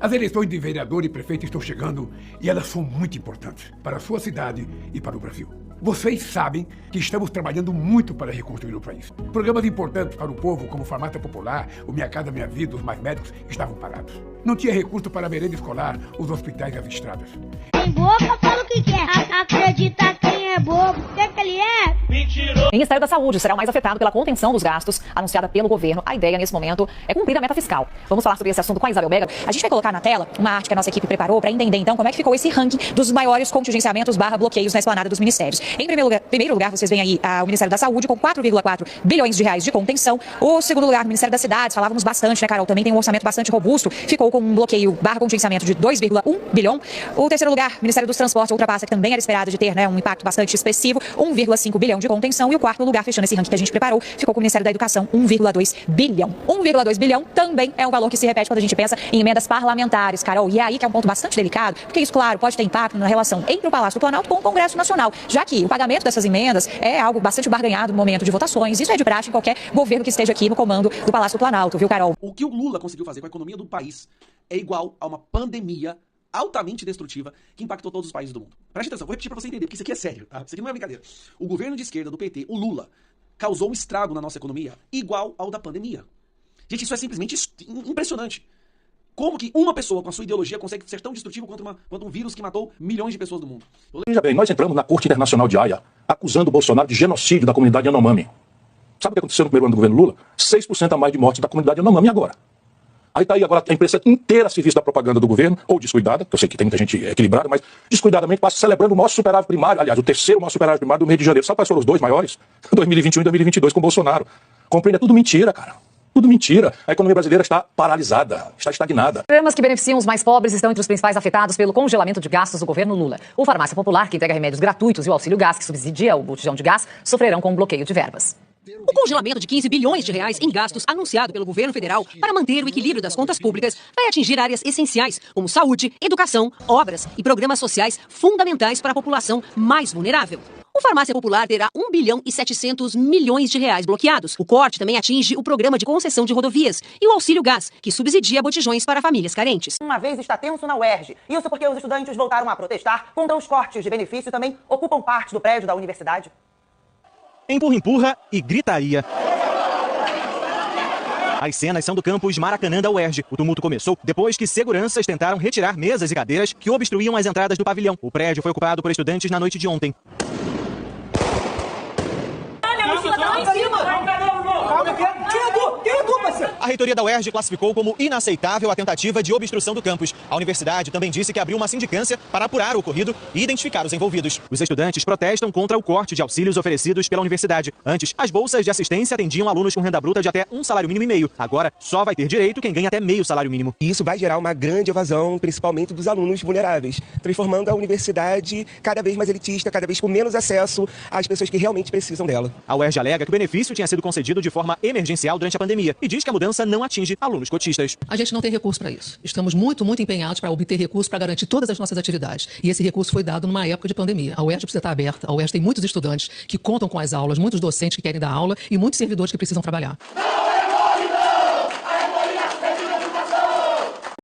As eleições de vereador e prefeito estão chegando e elas são muito importantes para a sua cidade e para o Brasil. Vocês sabem que estamos trabalhando muito para reconstruir o país. Programas importantes para o povo, como Farmácia Popular, o Minha Casa Minha Vida, os Mais Médicos, estavam parados. Não tinha recurso para a merenda escolar, os hospitais e as estradas. Tem boca, fala o que quer. Acredita quem é bobo. O que ele é? Mentiroso. O Ministério da Saúde será o mais afetado pela contenção dos gastos anunciada pelo governo. A ideia, nesse momento, é cumprir a meta fiscal. Vamos falar sobre esse assunto com a Isabel Mega. A gente vai colocar na tela uma arte que a nossa equipe preparou para entender, então, como é que ficou esse ranking dos maiores contingenciamentos / bloqueios na esplanada dos ministérios. Em primeiro lugar, vocês veem aí o Ministério da Saúde com 4,4 bilhões de reais de contenção. O segundo lugar, o Ministério das Cidades, falávamos bastante, né, Carol? Também tem um orçamento bastante robusto, ficou com um bloqueio / contingenciamento de 2,1 bilhão. O terceiro lugar, o Ministério dos Transportes, outra pasta que também era esperada de ter, né, um impacto bastante expressivo, 1,5 bilhão de contenção. E o quarto lugar, fechando esse ranking que a gente preparou, ficou com o Ministério da Educação, 1,2 bilhão. 1,2 bilhão também é um valor que se repete quando a gente pensa em emendas parlamentares, Carol. E é aí que é um ponto bastante delicado, porque isso, claro, pode ter impacto na relação entre o Palácio do Planalto com o Congresso Nacional, já que o pagamento dessas emendas é algo bastante barganhado no momento de votações. Isso é de praxe em qualquer governo que esteja aqui no comando do Palácio do Planalto, viu, Carol? O que o Lula conseguiu fazer com a economia do país é igual a uma pandemia altamente destrutiva que impactou todos os países do mundo. Preste atenção, vou repetir pra você entender, porque isso aqui é sério, tá? Isso aqui não é brincadeira. O governo de esquerda do PT, o Lula, causou um estrago na nossa economia igual ao da pandemia. Gente, isso é simplesmente impressionante. Como que uma pessoa com a sua ideologia consegue ser tão destrutivo quanto um vírus que matou milhões de pessoas do mundo? Veja bem, nós entramos na Corte Internacional de Haia acusando o Bolsonaro de genocídio da comunidade Yanomami. Sabe o que aconteceu no primeiro ano do governo Lula? 6% a mais de mortes da comunidade Yanomami agora. Aí tá aí agora a imprensa inteira a serviço da propaganda do governo, ou descuidada, que eu sei que tem muita gente equilibrada, mas descuidadamente passa celebrando o maior superávit primário, aliás, o terceiro maior superávit primário do mês de janeiro. Sabe quais foram os dois maiores? 2021 e 2022 com o Bolsonaro. Compreende? É tudo mentira, cara. Tudo mentira. A economia brasileira está paralisada, está estagnada. Programas que beneficiam os mais pobres estão entre os principais afetados pelo congelamento de gastos do governo Lula. O Farmácia Popular, que entrega remédios gratuitos, e o Auxílio Gás, que subsidia o botijão de gás, sofrerão com um bloqueio de verbas. O congelamento de 15 bilhões de reais em gastos anunciado pelo governo federal para manter o equilíbrio das contas públicas vai atingir áreas essenciais, como saúde, educação, obras e programas sociais fundamentais para a população mais vulnerável. O Farmácia Popular terá 1 bilhão e 700 milhões de reais bloqueados. O corte também atinge o programa de concessão de rodovias e o Auxílio Gás, que subsidia botijões para famílias carentes. Uma vez está tenso na UERJ. Isso porque os estudantes voltaram a protestar contra os cortes de benefício e também ocupam parte do prédio da universidade. Empurra e gritaria. As cenas são do campus Maracanã da UERJ. O tumulto começou depois que seguranças tentaram retirar mesas e cadeiras que obstruíam as entradas do pavilhão. O prédio foi ocupado por estudantes na noite de ontem. A reitoria da UERJ classificou como inaceitável a tentativa de obstrução do campus. A universidade também disse que abriu uma sindicância para apurar o ocorrido e identificar os envolvidos. Os estudantes protestam contra o corte de auxílios oferecidos pela universidade. Antes, as bolsas de assistência atendiam alunos com renda bruta de até um salário mínimo e meio. Agora, só vai ter direito quem ganha até meio salário mínimo. E isso vai gerar uma grande evasão, principalmente dos alunos vulneráveis, transformando a universidade cada vez mais elitista, cada vez com menos acesso às pessoas que realmente precisam dela. A UERJ alega que o benefício tinha sido concedido de forma emergencial durante a pandemia e diz que a mudança não atinge alunos cotistas. A gente não tem recurso para isso. Estamos muito empenhados para obter recursos para garantir todas as nossas atividades. E esse recurso foi dado numa época de pandemia. A UERJ precisa estar aberta. A UERJ tem muitos estudantes que contam com as aulas, muitos docentes que querem dar aula e muitos servidores que precisam trabalhar.